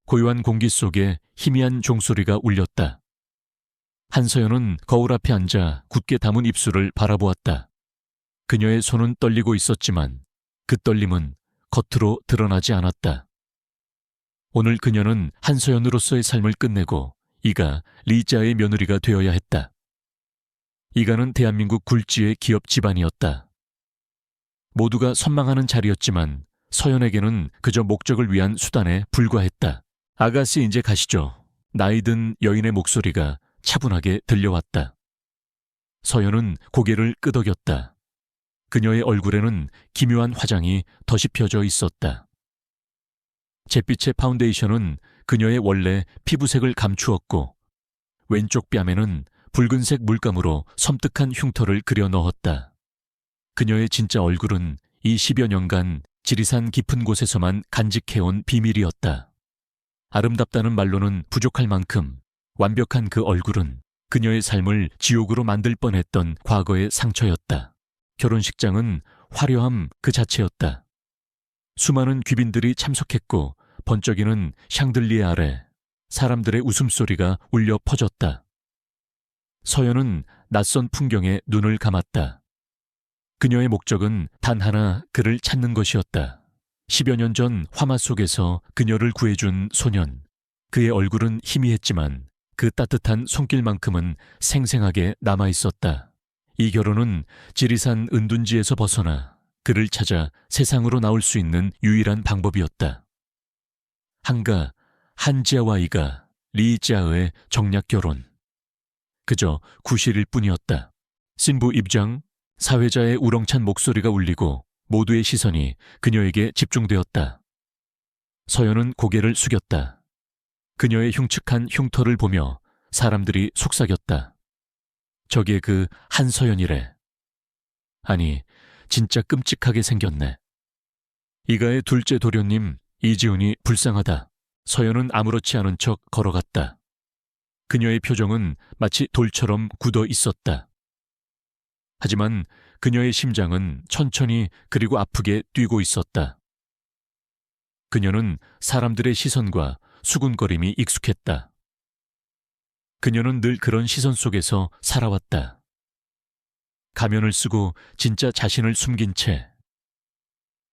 고요한 공기 속에 희미한 종소리가 울렸다. 한서연은 거울 앞에 앉아 굳게 담은 입술을 바라보았다. 그녀의 손은 떨리고 있었지만 그 떨림은 겉으로 드러나지 않았다. 오늘 그녀는 한서연으로서의 삶을 끝내고 이가 리자의 며느리가 되어야 했다. 이가는 대한민국 굴지의 기업 집안이었다. 모두가 선망하는 자리였지만 서연에게는 그저 목적을 위한 수단에 불과했다. 아가씨 이제 가시죠. 나이든 여인의 목소리가 차분하게 들려왔다. 서연은 고개를 끄덕였다. 그녀의 얼굴에는 기묘한 화장이 덧입혀져 있었다. 잿빛의 파운데이션은 그녀의 원래 피부색을 감추었고 왼쪽 뺨에는 붉은색 물감으로 섬뜩한 흉터를 그려 넣었다. 그녀의 진짜 얼굴은 이 10여 년간 지리산 깊은 곳에서만 간직해온 비밀이었다. 아름답다는 말로는 부족할 만큼 완벽한 그 얼굴은 그녀의 삶을 지옥으로 만들 뻔했던 과거의 상처였다. 결혼식장은 화려함 그 자체였다. 수많은 귀빈들이 참석했고 번쩍이는 샹들리에 아래 사람들의 웃음소리가 울려 퍼졌다. 서연은 낯선 풍경에 눈을 감았다. 그녀의 목적은 단 하나 그를 찾는 것이었다. 10여 년 전 화마 속에서 그녀를 구해준 소년. 그의 얼굴은 희미했지만 그 따뜻한 손길만큼은 생생하게 남아있었다. 이 결혼은 지리산 은둔지에서 벗어나 그를 찾아 세상으로 나올 수 있는 유일한 방법이었다. 한가, 한지아와 이가, 리지아의 정략 결혼. 그저 구실일 뿐이었다. 신부 입장, 사회자의 우렁찬 목소리가 울리고 모두의 시선이 그녀에게 집중되었다. 서연은 고개를 숙였다. 그녀의 흉측한 흉터를 보며 사람들이 속삭였다. 저게 그 한서연이래. 아니, 진짜 끔찍하게 생겼네. 이가의 둘째 도련님 이지훈이 불쌍하다. 서연은 아무렇지 않은 척 걸어갔다. 그녀의 표정은 마치 돌처럼 굳어 있었다. 하지만 그녀의 심장은 천천히 그리고 아프게 뛰고 있었다. 그녀는 사람들의 시선과 수군거림이 익숙했다. 그녀는 늘 그런 시선 속에서 살아왔다. 가면을 쓰고 진짜 자신을 숨긴 채.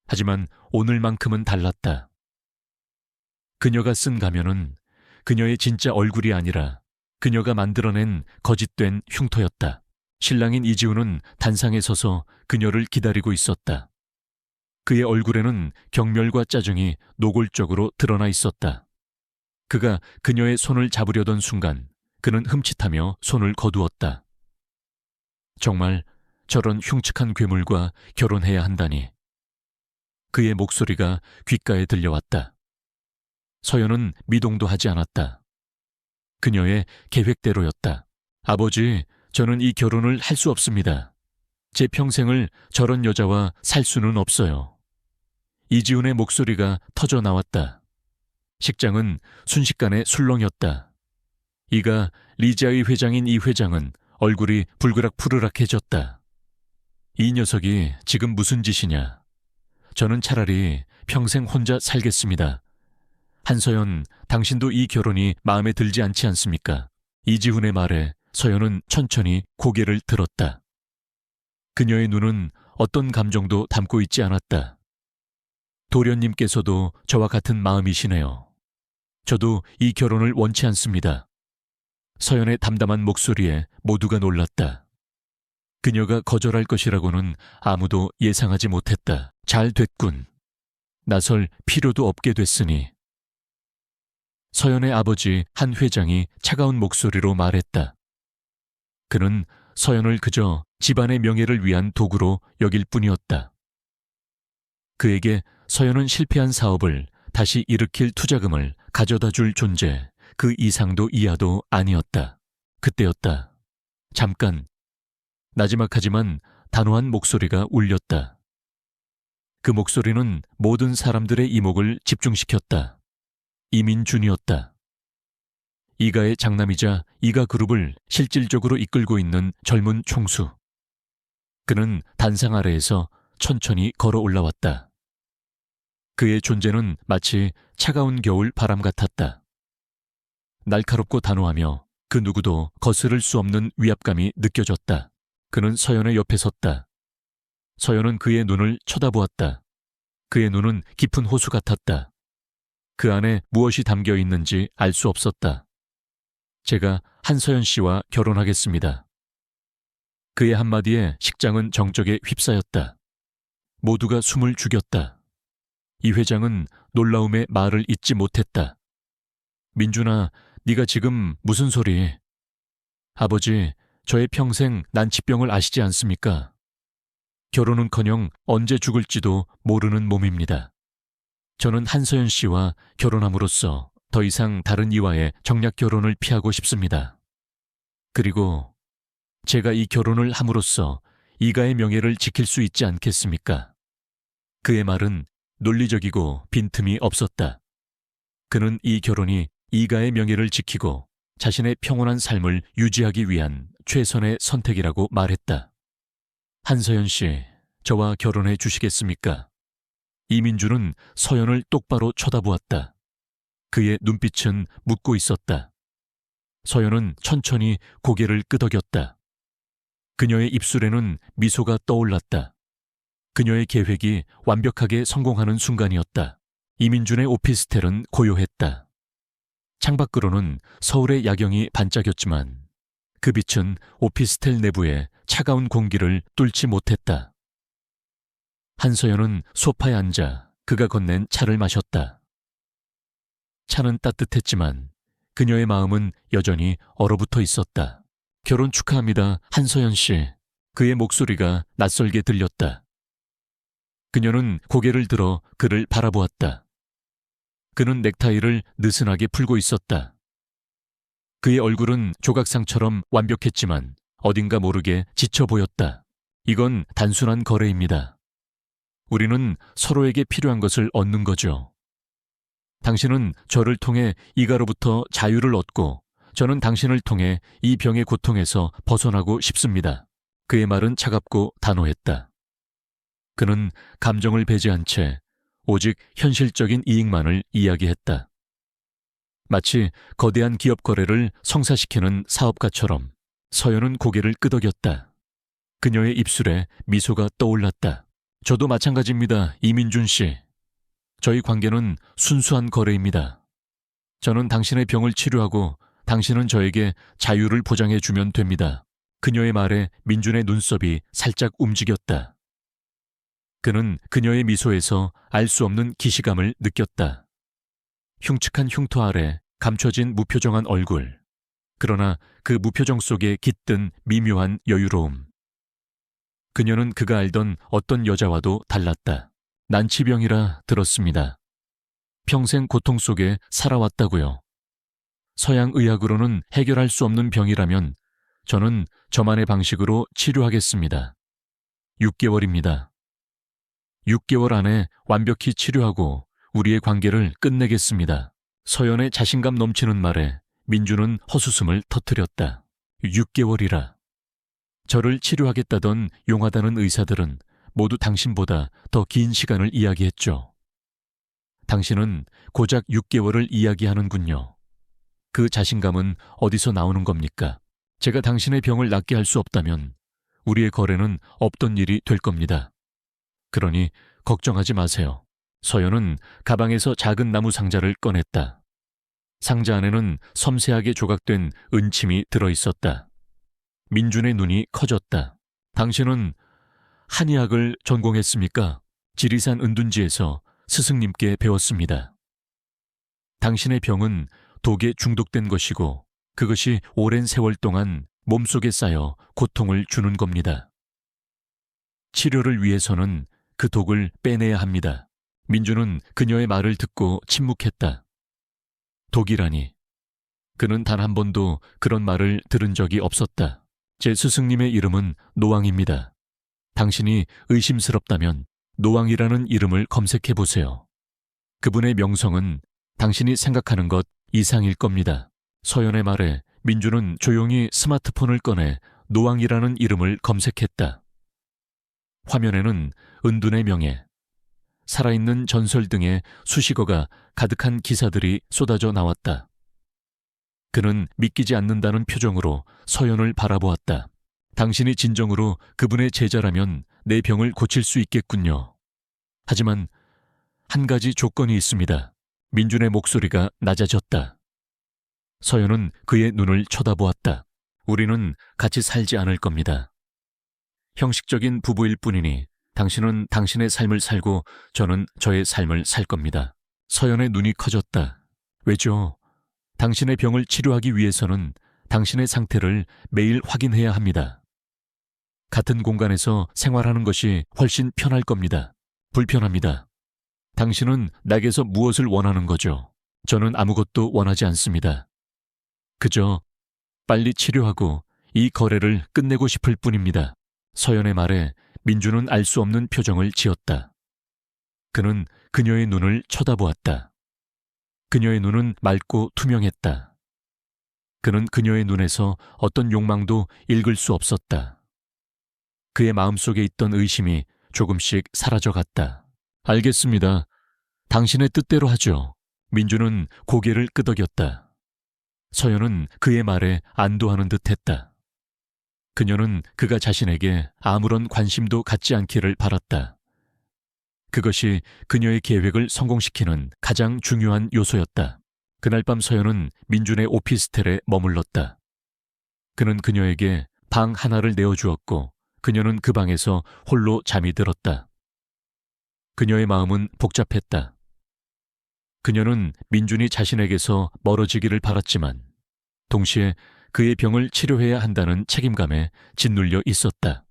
하지만 오늘만큼은 달랐다. 그녀가 쓴 가면은 그녀의 진짜 얼굴이 아니라 그녀가 만들어낸 거짓된 흉터였다. 신랑인 이지훈은 단상에 서서 그녀를 기다리고 있었다. 그의 얼굴에는 경멸과 짜증이 노골적으로 드러나 있었다. 그가 그녀의 손을 잡으려던 순간 그는 흠칫하며 손을 거두었다. 정말 저런 흉측한 괴물과 결혼해야 한다니. 그의 목소리가 귓가에 들려왔다. 서연은 미동도 하지 않았다. 그녀의 계획대로였다. 아버지, 저는 이 결혼을 할 수 없습니다. 제 평생을 저런 여자와 살 수는 없어요. 이지훈의 목소리가 터져 나왔다. 식장은 순식간에 술렁였다. 이가 리자의 회장인 이 회장은 얼굴이 불그락푸르락해졌다. 이 녀석이 지금 무슨 짓이냐. 저는 차라리 평생 혼자 살겠습니다. 한서연, 당신도 이 결혼이 마음에 들지 않지 않습니까? 이지훈의 말에 서연은 천천히 고개를 들었다. 그녀의 눈은 어떤 감정도 담고 있지 않았다. 도련님께서도 저와 같은 마음이시네요. 저도 이 결혼을 원치 않습니다. 서연의 담담한 목소리에 모두가 놀랐다. 그녀가 거절할 것이라고는 아무도 예상하지 못했다. 잘 됐군. 나설 필요도 없게 됐으니. 서연의 아버지 한 회장이 차가운 목소리로 말했다. 그는 서연을 그저 집안의 명예를 위한 도구로 여길 뿐이었다. 그에게 서연은 실패한 사업을 다시 일으킬 투자금을 가져다 줄 존재, 그 이상도 이하도 아니었다. 그때였다. 잠깐, 나지막하지만 단호한 목소리가 울렸다. 그 목소리는 모든 사람들의 이목을 집중시켰다. 이민준이었다. 이가의 장남이자 이가그룹을 실질적으로 이끌고 있는 젊은 총수. 그는 단상 아래에서 천천히 걸어 올라왔다. 그의 존재는 마치 차가운 겨울 바람 같았다. 날카롭고 단호하며 그 누구도 거스를 수 없는 위압감이 느껴졌다. 그는 서연의 옆에 섰다. 서연은 그의 눈을 쳐다보았다. 그의 눈은 깊은 호수 같았다. 그 안에 무엇이 담겨 있는지 알 수 없었다. 제가 한서연 씨와 결혼하겠습니다. 그의 한마디에 식장은 정적에 휩싸였다. 모두가 숨을 죽였다. 이 회장은 놀라움에 말을 잇지 못했다. 민준아, 네가 지금 무슨 소리? 아버지, 저의 평생 난치병을 아시지 않습니까? 결혼은커녕 언제 죽을지도 모르는 몸입니다. 저는 한서연 씨와 결혼함으로써 더 이상 다른 이와의 정략 결혼을 피하고 싶습니다. 그리고 제가 이 결혼을 함으로써 이가의 명예를 지킬 수 있지 않겠습니까? 그의 말은 논리적이고 빈틈이 없었다. 그는 이 결혼이 이가의 명예를 지키고 자신의 평온한 삶을 유지하기 위한 최선의 선택이라고 말했다. 한서연 씨, 저와 결혼해 주시겠습니까? 이민주는 서연을 똑바로 쳐다보았다. 그의 눈빛은 묻고 있었다. 서연은 천천히 고개를 끄덕였다. 그녀의 입술에는 미소가 떠올랐다. 그녀의 계획이 완벽하게 성공하는 순간이었다. 이민준의 오피스텔은 고요했다. 창밖으로는 서울의 야경이 반짝였지만 그 빛은 오피스텔 내부의 차가운 공기를 뚫지 못했다. 한서연은 소파에 앉아 그가 건넨 차를 마셨다. 차는 따뜻했지만 그녀의 마음은 여전히 얼어붙어 있었다. 결혼 축하합니다, 한서연 씨. 그의 목소리가 낯설게 들렸다. 그녀는 고개를 들어 그를 바라보았다. 그는 넥타이를 느슨하게 풀고 있었다. 그의 얼굴은 조각상처럼 완벽했지만 어딘가 모르게 지쳐 보였다. 이건 단순한 거래입니다. 우리는 서로에게 필요한 것을 얻는 거죠. 당신은 저를 통해 이가로부터 자유를 얻고 저는 당신을 통해 이 병의 고통에서 벗어나고 싶습니다. 그의 말은 차갑고 단호했다. 그는 감정을 배제한 채 오직 현실적인 이익만을 이야기했다. 마치 거대한 기업 거래를 성사시키는 사업가처럼 서연은 고개를 끄덕였다. 그녀의 입술에 미소가 떠올랐다. 저도 마찬가지입니다, 이민준 씨. 저희 관계는 순수한 거래입니다. 저는 당신의 병을 치료하고 당신은 저에게 자유를 보장해 주면 됩니다. 그녀의 말에 민준의 눈썹이 살짝 움직였다. 그는 그녀의 미소에서 알 수 없는 기시감을 느꼈다. 흉측한 흉터 아래 감춰진 무표정한 얼굴. 그러나 그 무표정 속에 깃든 미묘한 여유로움. 그녀는 그가 알던 어떤 여자와도 달랐다. 난치병이라 들었습니다. 평생 고통 속에 살아왔다고요. 서양 의학으로는 해결할 수 없는 병이라면 저는 저만의 방식으로 치료하겠습니다. 6개월입니다. 6개월 안에 완벽히 치료하고 우리의 관계를 끝내겠습니다. 서연의 자신감 넘치는 말에 민주는 헛웃음을 터뜨렸다. 6개월이라. 저를 치료하겠다던 용하다는 의사들은 모두 당신보다 더 긴 시간을 이야기했죠. 당신은 고작 6개월을 이야기하는군요. 그 자신감은 어디서 나오는 겁니까? 제가 당신의 병을 낫게 할 수 없다면 우리의 거래는 없던 일이 될 겁니다. 그러니 걱정하지 마세요. 서연은 가방에서 작은 나무 상자를 꺼냈다. 상자 안에는 섬세하게 조각된 은침이 들어있었다. 민준의 눈이 커졌다. 당신은 한의학을 전공했습니까? 지리산 은둔지에서 스승님께 배웠습니다. 당신의 병은 독에 중독된 것이고 그것이 오랜 세월 동안 몸속에 쌓여 고통을 주는 겁니다. 치료를 위해서는 그 독을 빼내야 합니다. 민주는 그녀의 말을 듣고 침묵했다. 독이라니. 그는 단 한 번도 그런 말을 들은 적이 없었다. 제 스승님의 이름은 노왕입니다. 당신이 의심스럽다면 노왕이라는 이름을 검색해보세요. 그분의 명성은 당신이 생각하는 것 이상일 겁니다. 서연의 말에 민주는 조용히 스마트폰을 꺼내 노왕이라는 이름을 검색했다. 화면에는 은둔의 명예, 살아있는 전설 등의 수식어가 가득한 기사들이 쏟아져 나왔다. 그는 믿기지 않는다는 표정으로 서연을 바라보았다. 당신이 진정으로 그분의 제자라면 내 병을 고칠 수 있겠군요. 하지만 한 가지 조건이 있습니다. 민준의 목소리가 낮아졌다. 서연은 그의 눈을 쳐다보았다. 우리는 같이 살지 않을 겁니다. 형식적인 부부일 뿐이니 당신은 당신의 삶을 살고 저는 저의 삶을 살 겁니다. 서연의 눈이 커졌다. 왜죠? 당신의 병을 치료하기 위해서는 당신의 상태를 매일 확인해야 합니다. 같은 공간에서 생활하는 것이 훨씬 편할 겁니다. 불편합니다. 당신은 낙에서 무엇을 원하는 거죠? 저는 아무것도 원하지 않습니다. 그저 빨리 치료하고 이 거래를 끝내고 싶을 뿐입니다. 서연의 말에 민주는 알 수 없는 표정을 지었다. 그는 그녀의 눈을 쳐다보았다. 그녀의 눈은 맑고 투명했다. 그는 그녀의 눈에서 어떤 욕망도 읽을 수 없었다. 그의 마음속에 있던 의심이 조금씩 사라져갔다. 알겠습니다. 당신의 뜻대로 하죠. 민주는 고개를 끄덕였다. 서연은 그의 말에 안도하는 듯했다. 그녀는 그가 자신에게 아무런 관심도 갖지 않기를 바랐다. 그것이 그녀의 계획을 성공시키는 가장 중요한 요소였다. 그날 밤 서연은 민준의 오피스텔에 머물렀다. 그는 그녀에게 방 하나를 내어주었고 그녀는 그 방에서 홀로 잠이 들었다. 그녀의 마음은 복잡했다. 그녀는 민준이 자신에게서 멀어지기를 바랐지만 동시에 그의 병을 치료해야 한다는 책임감에 짓눌려 있었다.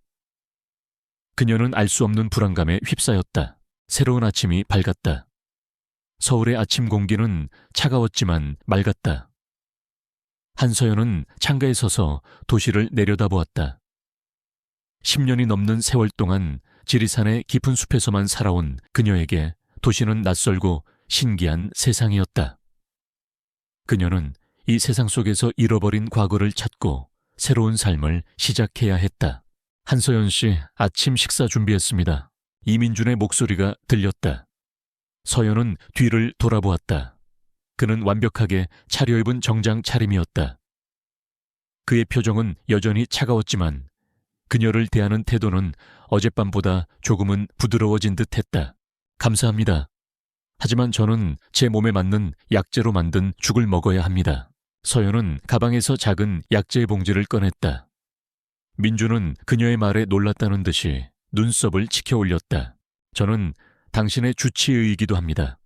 그녀는 알 수 없는 불안감에 휩싸였다. 새로운 아침이 밝았다. 서울의 아침 공기는 차가웠지만 맑았다. 한서연은 창가에 서서 도시를 내려다보았다. 10년이 넘는 세월 동안 지리산의 깊은 숲에서만 살아온 그녀에게 도시는 낯설고 신기한 세상이었다. 그녀는 이 세상 속에서 잃어버린 과거를 찾고 새로운 삶을 시작해야 했다. 한서연 씨, 아침 식사 준비했습니다. 이민준의 목소리가 들렸다. 서연은 뒤를 돌아보았다. 그는 완벽하게 차려입은 정장 차림이었다. 그의 표정은 여전히 차가웠지만 그녀를 대하는 태도는 어젯밤보다 조금은 부드러워진 듯했다. 감사합니다. 하지만 저는 제 몸에 맞는 약재로 만든 죽을 먹어야 합니다. 서연은 가방에서 작은 약재 봉지를 꺼냈다. 민주는 그녀의 말에 놀랐다는 듯이 눈썹을 치켜 올렸다. 저는 당신의 주치의이기도 합니다.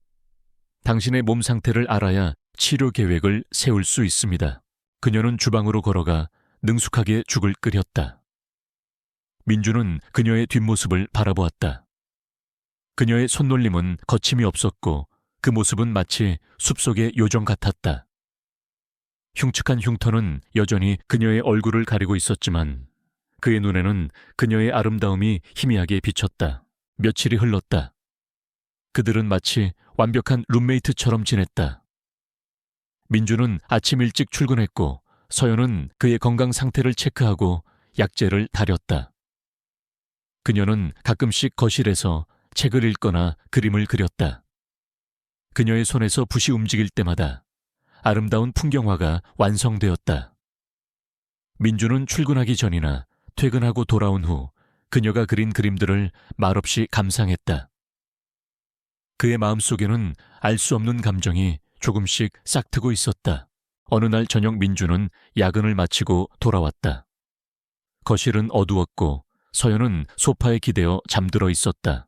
당신의 몸 상태를 알아야 치료 계획을 세울 수 있습니다. 그녀는 주방으로 걸어가 능숙하게 죽을 끓였다. 민주는 그녀의 뒷모습을 바라보았다. 그녀의 손놀림은 거침이 없었고 그 모습은 마치 숲속의 요정 같았다. 흉측한 흉터는 여전히 그녀의 얼굴을 가리고 있었지만 그의 눈에는 그녀의 아름다움이 희미하게 비쳤다. 며칠이 흘렀다. 그들은 마치 완벽한 룸메이트처럼 지냈다. 민주는 아침 일찍 출근했고 서연은 그의 건강 상태를 체크하고 약재를 다렸다. 그녀는 가끔씩 거실에서 책을 읽거나 그림을 그렸다. 그녀의 손에서 붓이 움직일 때마다 아름다운 풍경화가 완성되었다. 민주는 출근하기 전이나 퇴근하고 돌아온 후 그녀가 그린 그림들을 말없이 감상했다. 그의 마음속에는 알 수 없는 감정이 조금씩 싹트고 있었다. 어느 날 저녁 민주는 야근을 마치고 돌아왔다. 거실은 어두웠고 서연은 소파에 기대어 잠들어 있었다.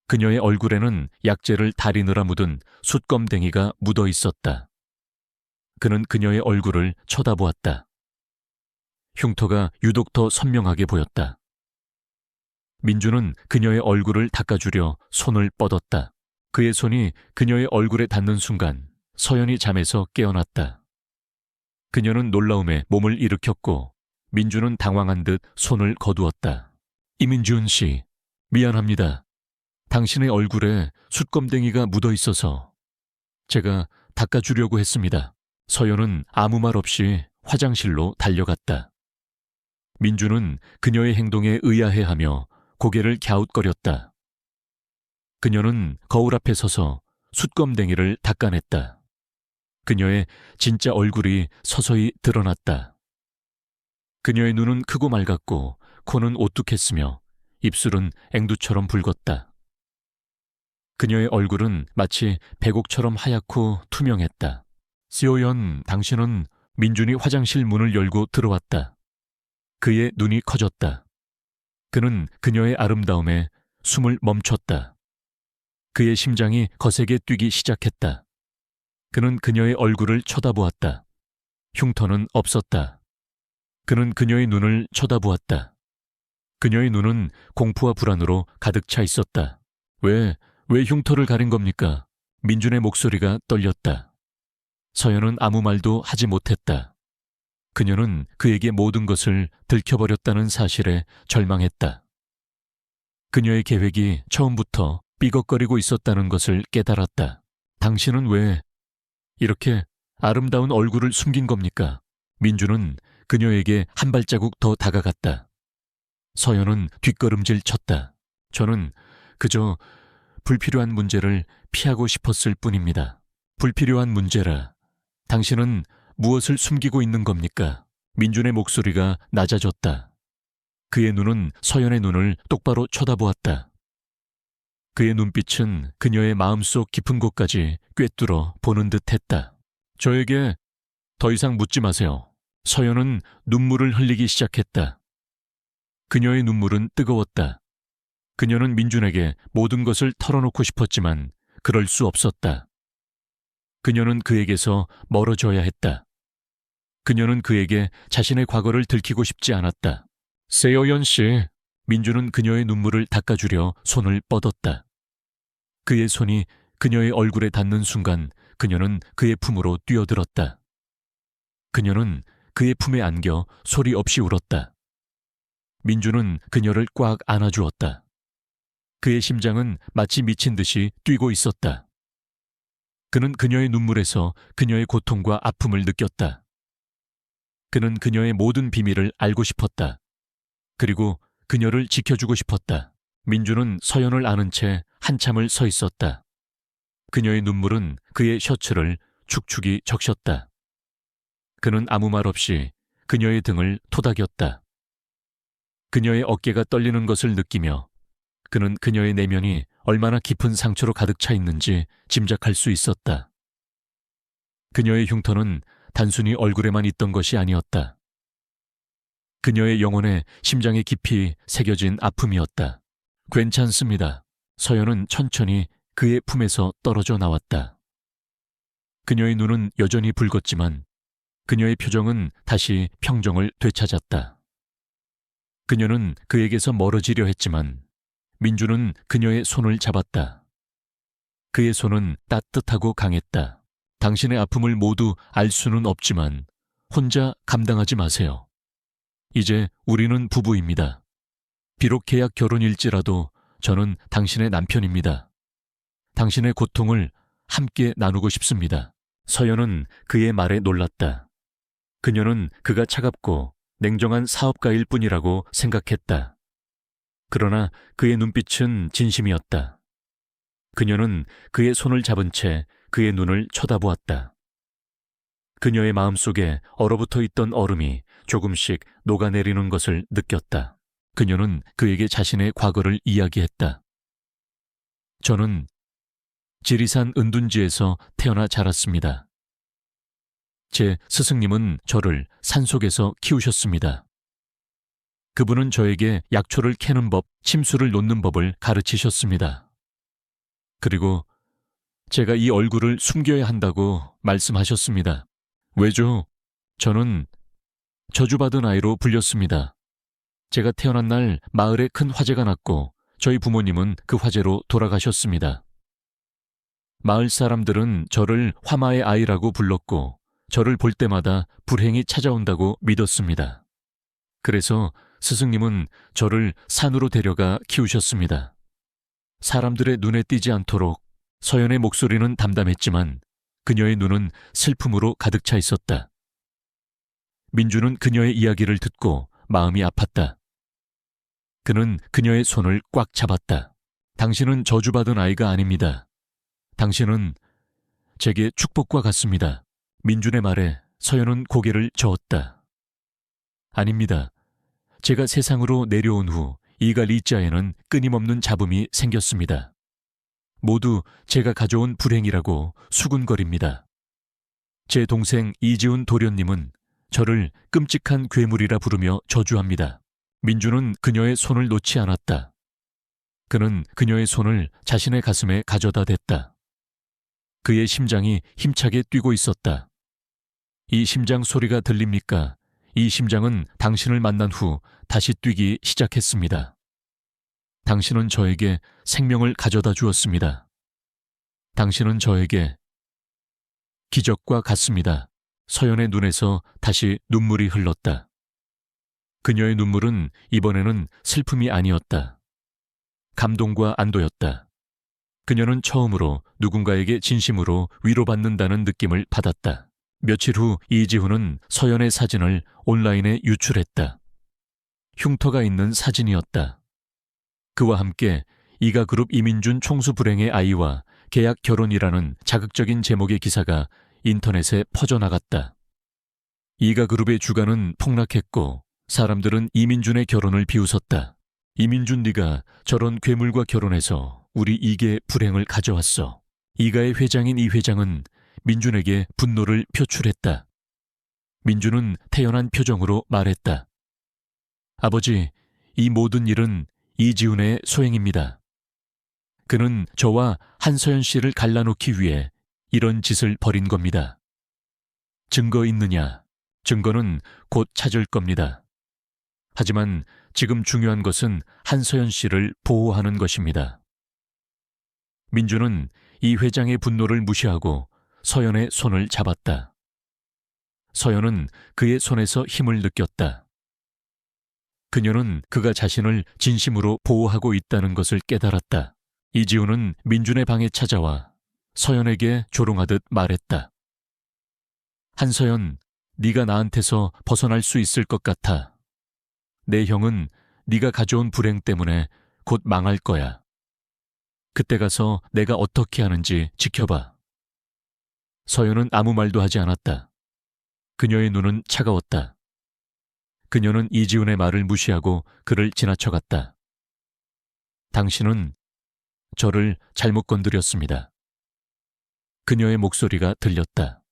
그녀의 얼굴에는 약재를 다리느라 묻은 숯검댕이가 묻어 있었다. 그는 그녀의 얼굴을 쳐다보았다. 흉터가 유독 더 선명하게 보였다. 민주는 그녀의 얼굴을 닦아주려 손을 뻗었다. 그의 손이 그녀의 얼굴에 닿는 순간 서연이 잠에서 깨어났다. 그녀는 놀라움에 몸을 일으켰고 민주는 당황한 듯 손을 거두었다. 이민준 씨, 미안합니다. 당신의 얼굴에 숯검댕이가 묻어 있어서 제가 닦아주려고 했습니다. 서연은 아무 말 없이 화장실로 달려갔다. 민주는 그녀의 행동에 의아해하며 고개를 갸웃거렸다. 그녀는 거울 앞에 서서 숯검댕이를 닦아냈다. 그녀의 진짜 얼굴이 서서히 드러났다. 그녀의 눈은 크고 맑았고 코는 오뚝했으며 입술은 앵두처럼 붉었다. 그녀의 얼굴은 마치 백옥처럼 하얗고 투명했다. 시오연, 당신은 민준이 화장실 문을 열고 들어왔다. 그의 눈이 커졌다. 그는 그녀의 아름다움에 숨을 멈췄다. 그의 심장이 거세게 뛰기 시작했다. 그는 그녀의 얼굴을 쳐다보았다. 흉터는 없었다. 그는 그녀의 눈을 쳐다보았다. 그녀의 눈은 공포와 불안으로 가득 차 있었다. 왜 흉터를 가린 겁니까? 민준의 목소리가 떨렸다. 서연은 아무 말도 하지 못했다. 그녀는 그에게 모든 것을 들켜버렸다는 사실에 절망했다. 그녀의 계획이 처음부터 삐걱거리고 있었다는 것을 깨달았다. 당신은 왜 이렇게 아름다운 얼굴을 숨긴 겁니까? 민주는 그녀에게 한 발자국 더 다가갔다. 서연은 뒷걸음질 쳤다. 저는 그저 불필요한 문제를 피하고 싶었을 뿐입니다. 불필요한 문제라. 당신은 무엇을 숨기고 있는 겁니까? 민준의 목소리가 낮아졌다. 그의 눈은 서연의 눈을 똑바로 쳐다보았다. 그의 눈빛은 그녀의 마음속 깊은 곳까지 꿰뚫어 보는 듯 했다. 저에게 더 이상 묻지 마세요. 서연은 눈물을 흘리기 시작했다. 그녀의 눈물은 뜨거웠다. 그녀는 민준에게 모든 것을 털어놓고 싶었지만 그럴 수 없었다. 그녀는 그에게서 멀어져야 했다. 그녀는 그에게 자신의 과거를 들키고 싶지 않았다. 세여연 씨, 민주는 그녀의 눈물을 닦아주려 손을 뻗었다. 그의 손이 그녀의 얼굴에 닿는 순간 그녀는 그의 품으로 뛰어들었다. 그녀는 그의 품에 안겨 소리 없이 울었다. 민주는 그녀를 꽉 안아주었다. 그의 심장은 마치 미친 듯이 뛰고 있었다. 그는 그녀의 눈물에서 그녀의 고통과 아픔을 느꼈다. 그는 그녀의 모든 비밀을 알고 싶었다. 그리고 그녀를 지켜주고 싶었다. 민주는 서연을 안은 채 한참을 서 있었다. 그녀의 눈물은 그의 셔츠를 축축이 적셨다. 그는 아무 말 없이 그녀의 등을 토닥였다. 그녀의 어깨가 떨리는 것을 느끼며 그는 그녀의 내면이 얼마나 깊은 상처로 가득 차 있는지 짐작할 수 있었다. 그녀의 흉터는 단순히 얼굴에만 있던 것이 아니었다. 그녀의 영혼에 심장에 깊이 새겨진 아픔이었다. 괜찮습니다. 서연은 천천히 그의 품에서 떨어져 나왔다. 그녀의 눈은 여전히 붉었지만 그녀의 표정은 다시 평정을 되찾았다. 그녀는 그에게서 멀어지려 했지만 민주는 그녀의 손을 잡았다. 그의 손은 따뜻하고 강했다. 당신의 아픔을 모두 알 수는 없지만 혼자 감당하지 마세요. 이제 우리는 부부입니다. 비록 계약 결혼일지라도 저는 당신의 남편입니다. 당신의 고통을 함께 나누고 싶습니다. 서연은 그의 말에 놀랐다. 그녀는 그가 차갑고 냉정한 사업가일 뿐이라고 생각했다. 그러나 그의 눈빛은 진심이었다. 그녀는 그의 손을 잡은 채 그의 눈을 쳐다보았다. 그녀의 마음속에 얼어붙어 있던 얼음이 조금씩 녹아내리는 것을 느꼈다. 그녀는 그에게 자신의 과거를 이야기했다. 저는 지리산 은둔지에서 태어나 자랐습니다. 제 스승님은 저를 산속에서 키우셨습니다. 그분은 저에게 약초를 캐는 법, 침수를 놓는 법을 가르치셨습니다. 그리고 제가 이 얼굴을 숨겨야 한다고 말씀하셨습니다. 왜죠? 저는 저주받은 아이로 불렸습니다. 제가 태어난 날 마을에 큰 화재가 났고 저희 부모님은 그 화재로 돌아가셨습니다. 마을 사람들은 저를 화마의 아이라고 불렀고 저를 볼 때마다 불행이 찾아온다고 믿었습니다. 그래서 스승님은 저를 산으로 데려가 키우셨습니다. 사람들의 눈에 띄지 않도록. 서연의 목소리는 담담했지만 그녀의 눈은 슬픔으로 가득 차 있었다. 민주는 그녀의 이야기를 듣고 마음이 아팠다. 그는 그녀의 손을 꽉 잡았다. 당신은 저주받은 아이가 아닙니다. 당신은 제게 축복과 같습니다. 민준의 말에 서연은 고개를 저었다. 아닙니다. 제가 세상으로 내려온 후 이가 리자에는 끊임없는 잡음이 생겼습니다. 모두 제가 가져온 불행이라고 수군거립니다. 제 동생 이지훈 도련님은 저를 끔찍한 괴물이라 부르며 저주합니다. 민주는 그녀의 손을 놓지 않았다. 그는 그녀의 손을 자신의 가슴에 가져다 댔다. 그의 심장이 힘차게 뛰고 있었다. 이 심장 소리가 들립니까? 이 심장은 당신을 만난 후 다시 뛰기 시작했습니다. 당신은 저에게 생명을 가져다 주었습니다. 당신은 저에게 기적과 같습니다. 서연의 눈에서 다시 눈물이 흘렀다. 그녀의 눈물은 이번에는 슬픔이 아니었다. 감동과 안도였다. 그녀는 처음으로 누군가에게 진심으로 위로받는다는 느낌을 받았다. 며칠 후 이지훈은 서연의 사진을 온라인에 유출했다. 흉터가 있는 사진이었다. 그와 함께 이가그룹 이민준 총수 불행의 아이와 계약 결혼이라는 자극적인 제목의 기사가 인터넷에 퍼져나갔다. 이가그룹의 주가는 폭락했고 사람들은 이민준의 결혼을 비웃었다. 이민준, 네가 저런 괴물과 결혼해서 우리 이게 불행을 가져왔어. 이가의 회장인 이 회장은 민준에게 분노를 표출했다. 민준은 태연한 표정으로 말했다. 아버지, 이 모든 일은 이지훈의 소행입니다. 그는 저와 한서연 씨를 갈라놓기 위해 이런 짓을 벌인 겁니다. 증거 있느냐? 증거는 곧 찾을 겁니다. 하지만 지금 중요한 것은 한서연 씨를 보호하는 것입니다. 민주는 이 회장의 분노를 무시하고 서연의 손을 잡았다. 서연은 그의 손에서 힘을 느꼈다. 그녀는 그가 자신을 진심으로 보호하고 있다는 것을 깨달았다. 이지훈은 민준의 방에 찾아와 서연에게 조롱하듯 말했다. 한서연, 네가 나한테서 벗어날 수 있을 것 같아. 내 형은 네가 가져온 불행 때문에 곧 망할 거야. 그때 가서 내가 어떻게 하는지 지켜봐. 서연은 아무 말도 하지 않았다. 그녀의 눈은 차가웠다. 그녀는 이지훈의 말을 무시하고 그를 지나쳐갔다. 당신은 저를 잘못 건드렸습니다. 그녀의 목소리가 들렸다.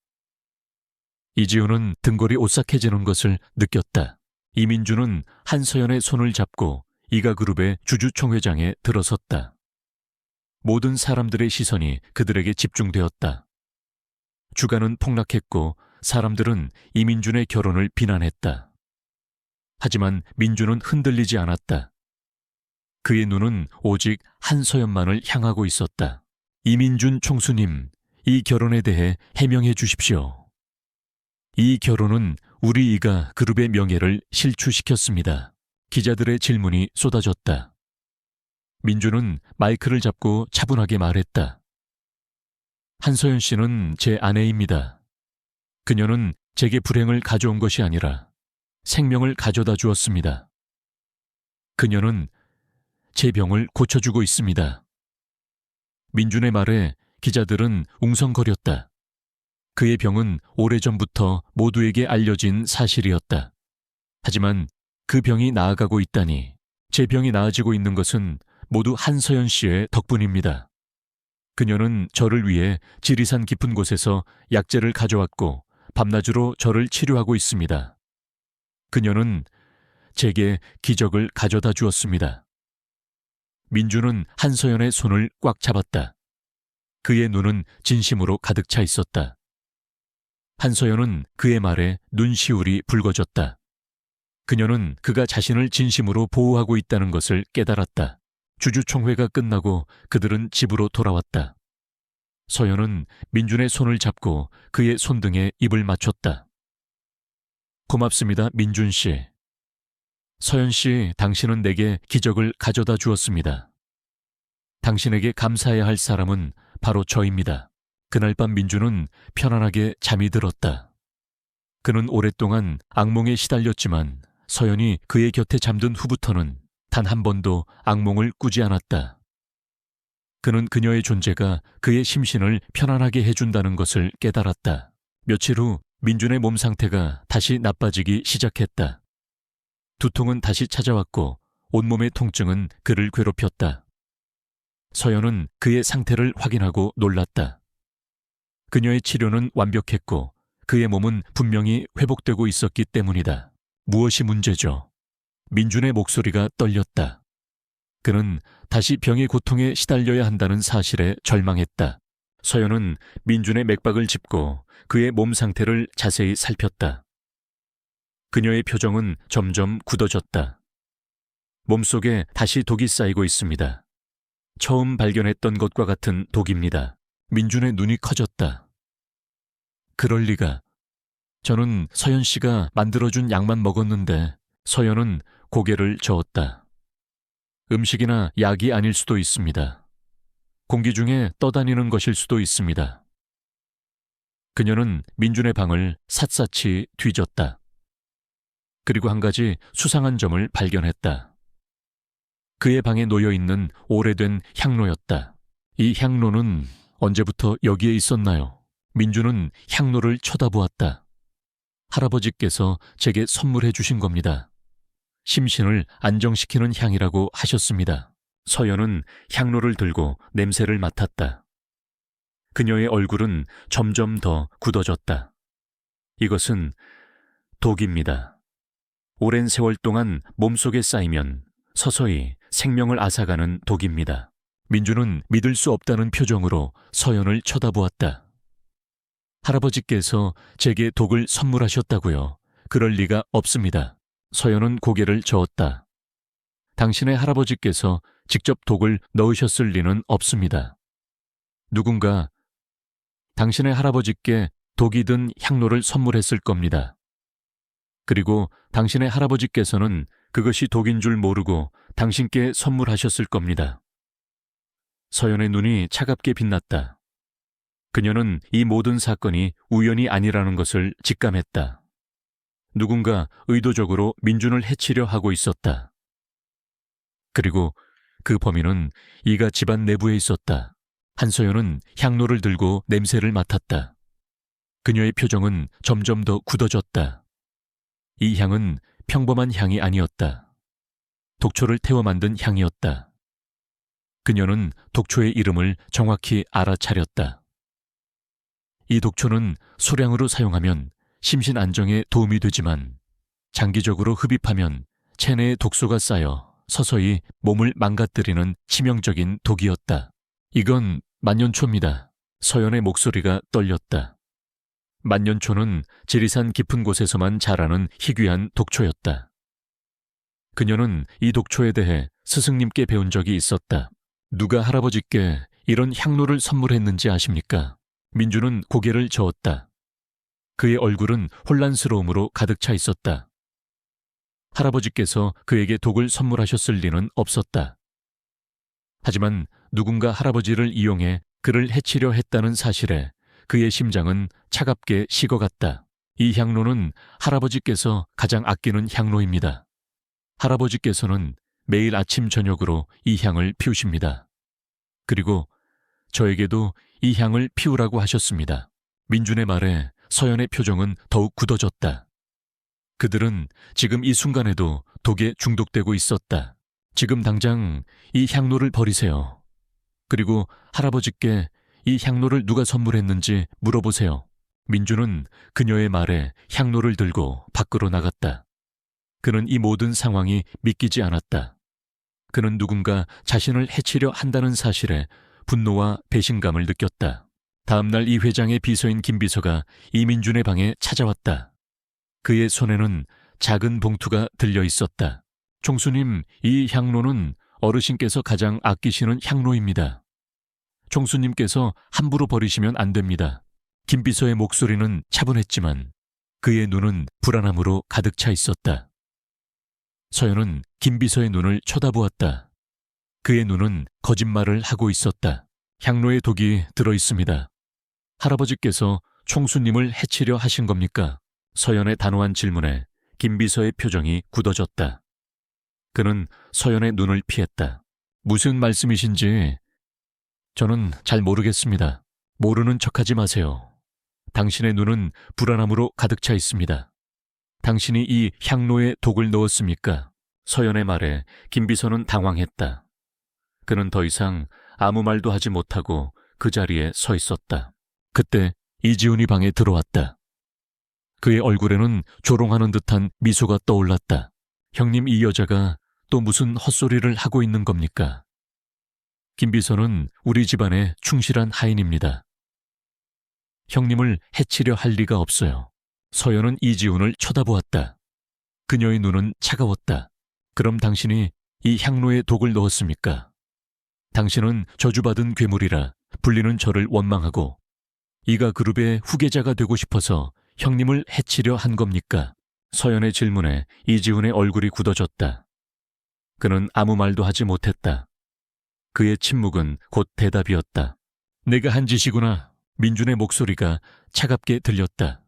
이지훈은 등골이 오싹해지는 것을 느꼈다. 이민준은 한서연의 손을 잡고 이가그룹의 주주총회장에 들어섰다. 모든 사람들의 시선이 그들에게 집중되었다. 주가는 폭락했고 사람들은 이민준의 결혼을 비난했다. 하지만 민준은 흔들리지 않았다. 그의 눈은 오직 한서연만을 향하고 있었다. 이민준 총수님, 이 결혼에 대해 해명해 주십시오. 이 결혼은 우리 이가 그룹의 명예를 실추시켰습니다. 기자들의 질문이 쏟아졌다. 민준은 마이크를 잡고 차분하게 말했다. 한서연 씨는 제 아내입니다. 그녀는 제게 불행을 가져온 것이 아니라 생명을 가져다 주었습니다. 그녀는 제 병을 고쳐주고 있습니다. 민준의 말에 기자들은 웅성거렸다. 그의 병은 오래전부터 모두에게 알려진 사실이었다. 하지만 그 병이 나아가고 있다니, 제 병이 나아지고 있는 것은 모두 한서연 씨의 덕분입니다. 그녀는 저를 위해 지리산 깊은 곳에서 약재를 가져왔고 밤낮으로 저를 치료하고 있습니다. 그녀는 제게 기적을 가져다 주었습니다. 민주는 한서연의 손을 꽉 잡았다. 그의 눈은 진심으로 가득 차 있었다. 한서연은 그의 말에 눈시울이 붉어졌다. 그녀는 그가 자신을 진심으로 보호하고 있다는 것을 깨달았다. 주주총회가 끝나고 그들은 집으로 돌아왔다. 서연은 민준의 손을 잡고 그의 손등에 입을 맞췄다. 고맙습니다, 민준 씨. 서연 씨, 당신은 내게 기적을 가져다 주었습니다. 당신에게 감사해야 할 사람은 바로 저입니다. 그날 밤 민준은 편안하게 잠이 들었다. 그는 오랫동안 악몽에 시달렸지만 서연이 그의 곁에 잠든 후부터는 단 한 번도 악몽을 꾸지 않았다. 그는 그녀의 존재가 그의 심신을 편안하게 해준다는 것을 깨달았다. 며칠 후 민준의 몸 상태가 다시 나빠지기 시작했다. 두통은 다시 찾아왔고 온몸의 통증은 그를 괴롭혔다. 서연은 그의 상태를 확인하고 놀랐다. 그녀의 치료는 완벽했고 그의 몸은 분명히 회복되고 있었기 때문이다. 무엇이 문제죠? 민준의 목소리가 떨렸다. 그는 다시 병의 고통에 시달려야 한다는 사실에 절망했다. 서연은 민준의 맥박을 짚고 그의 몸 상태를 자세히 살폈다. 그녀의 표정은 점점 굳어졌다. 몸속에 다시 독이 쌓이고 있습니다. 처음 발견했던 것과 같은 독입니다. 민준의 눈이 커졌다. 그럴 리가. 저는 서연 씨가 만들어준 약만 먹었는데. 서연은 고개를 저었다. 음식이나 약이 아닐 수도 있습니다. 공기 중에 떠다니는 것일 수도 있습니다. 그녀는 민준의 방을 샅샅이 뒤졌다. 그리고 한 가지 수상한 점을 발견했다. 그의 방에 놓여있는 오래된 향로였다. 이 향로는 언제부터 여기에 있었나요? 민준은 향로를 쳐다보았다. 할아버지께서 제게 선물해 주신 겁니다. 심신을 안정시키는 향이라고 하셨습니다. 서연은 향로를 들고 냄새를 맡았다. 그녀의 얼굴은 점점 더 굳어졌다. 이것은 독입니다. 오랜 세월 동안 몸속에 쌓이면 서서히 생명을 앗아가는 독입니다. 민준은 믿을 수 없다는 표정으로 서연을 쳐다보았다. 할아버지께서 제게 독을 선물하셨다고요. 그럴 리가 없습니다. 서연은 고개를 저었다. 당신의 할아버지께서 직접 독을 넣으셨을 리는 없습니다. 누군가 당신의 할아버지께 독이 든 향로를 선물했을 겁니다. 그리고 당신의 할아버지께서는 그것이 독인 줄 모르고 당신께 선물하셨을 겁니다. 서연의 눈이 차갑게 빛났다. 그녀는 이 모든 사건이 우연이 아니라는 것을 직감했다. 누군가 의도적으로 민준을 해치려 하고 있었다. 그리고 그 범인은 이가 집안 내부에 있었다. 한서연은 향로를 들고 냄새를 맡았다. 그녀의 표정은 점점 더 굳어졌다. 이 향은 평범한 향이 아니었다. 독초를 태워 만든 향이었다. 그녀는 독초의 이름을 정확히 알아차렸다. 이 독초는 소량으로 사용하면 심신 안정에 도움이 되지만 장기적으로 흡입하면 체내에 독소가 쌓여 서서히 몸을 망가뜨리는 치명적인 독이었다. 이건 만년초입니다. 서연의 목소리가 떨렸다. 만년초는 지리산 깊은 곳에서만 자라는 희귀한 독초였다. 그녀는 이 독초에 대해 스승님께 배운 적이 있었다. 누가 할아버지께 이런 향로를 선물했는지 아십니까? 민준은 고개를 저었다. 그의 얼굴은 혼란스러움으로 가득 차 있었다. 할아버지께서 그에게 독을 선물하셨을 리는 없었다. 하지만 누군가 할아버지를 이용해 그를 해치려 했다는 사실에 그의 심장은 차갑게 식어갔다. 이 향로는 할아버지께서 가장 아끼는 향로입니다. 할아버지께서는 매일 아침 저녁으로 이 향을 피우십니다. 그리고 저에게도 이 향을 피우라고 하셨습니다. 민준의 말에 서연의 표정은 더욱 굳어졌다. 그들은 지금 이 순간에도 독에 중독되고 있었다. 지금 당장 이 향로를 버리세요. 그리고 할아버지께 이 향로를 누가 선물했는지 물어보세요. 민준은 그녀의 말에 향로를 들고 밖으로 나갔다. 그는 이 모든 상황이 믿기지 않았다. 그는 누군가 자신을 해치려 한다는 사실에 분노와 배신감을 느꼈다. 다음날 이 회장의 비서인 김비서가 이민준의 방에 찾아왔다. 그의 손에는 작은 봉투가 들려 있었다. 총수님, 이 향로는 어르신께서 가장 아끼시는 향로입니다. 총수님께서 함부로 버리시면 안 됩니다. 김비서의 목소리는 차분했지만 그의 눈은 불안함으로 가득 차 있었다. 서연은 김비서의 눈을 쳐다보았다. 그의 눈은 거짓말을 하고 있었다. 향로에 독이 들어 있습니다. 할아버지께서 총수님을 해치려 하신 겁니까? 서연의 단호한 질문에 김비서의 표정이 굳어졌다. 그는 서연의 눈을 피했다. 무슨 말씀이신지 저는 잘 모르겠습니다. 모르는 척하지 마세요. 당신의 눈은 불안함으로 가득 차 있습니다. 당신이 이 향로에 독을 넣었습니까? 서연의 말에 김비서는 당황했다. 그는 더 이상 아무 말도 하지 못하고 그 자리에 서 있었다. 그때 이지훈이 방에 들어왔다. 그의 얼굴에는 조롱하는 듯한 미소가 떠올랐다. 형님, 이 여자가 또 무슨 헛소리를 하고 있는 겁니까? 김비서는 우리 집안의 충실한 하인입니다. 형님을 해치려 할 리가 없어요. 서연은 이지훈을 쳐다보았다. 그녀의 눈은 차가웠다. 그럼 당신이 이 향로에 독을 넣었습니까? 당신은 저주받은 괴물이라 불리는 저를 원망하고 이가 그룹의 후계자가 되고 싶어서 형님을 해치려 한 겁니까? 서연의 질문에 이지훈의 얼굴이 굳어졌다. 그는 아무 말도 하지 못했다. 그의 침묵은 곧 대답이었다. 내가 한 짓이구나. 민준의 목소리가 차갑게 들렸다.